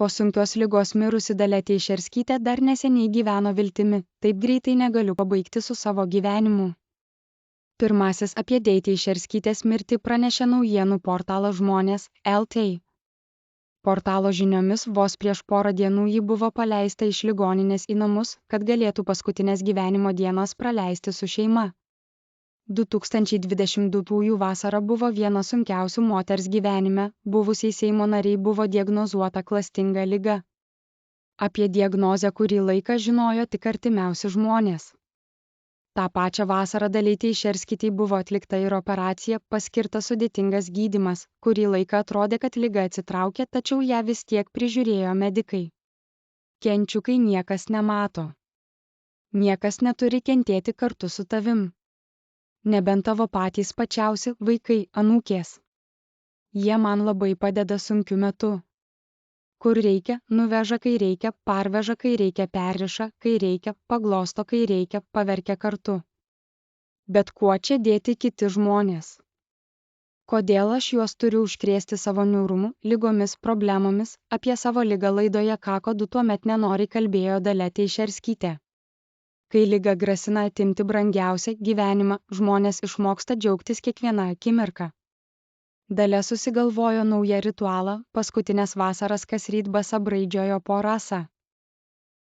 Po sunkios ligos mirusi Dalia Teišerskytė dar neseniai gyveno viltimi, taip greitai negaliu pabaigti su savo gyvenimu. Pirmasis apie Dalia Teišerskytės mirtį pranešė naujienų portalas Žmonės LT. Portalo žiniomis vos prieš porą dienų ji buvo paleista iš ligoninės į namus, kad galėtų paskutinės gyvenimo dienas praleisti su šeima. 2022 vasara buvo viena sunkiausių moters gyvenime, buvusiai Seimo nariai buvo diagnozuota klastinga liga. Apie diagnozę kurį laiką žinojo tik artimiausi žmonės. Ta pačią vasarą Daliai Teišerskytei buvo atlikta ir operacija, paskirtas sudėtingas gydymas, kurį laiką atrodė, kad liga atsitraukė, tačiau ją vis tiek prižiūrėjo medikai. Kenčiu, kai niekas nemato. Niekas neturi kentėti kartu su tavim. Nebent tavo patys pačiausi vaikai, anūkės. Jie man labai padeda sunkiu metu. Kur reikia, nuveža kai reikia, parveža kai reikia, perriša kai reikia, paglosto kai reikia, paverkia kartu. Bet kuo čia dėti kiti žmonės? Kodėl aš juos turiu užkrėsti savo niūrumu, ligomis, problemomis? Apie savo ligą laidoje Kako 2 tuomet nenoriai kalbėjo Dalia Teišerskytė. Kai liga grasina atimti brangiausią gyvenimą, žmonės išmoksta džiaugtis kiekvieną akimirką. Dalia susigalvojo naują ritualą, paskutinės vasaras kasryt basa braidžiojo po rasą.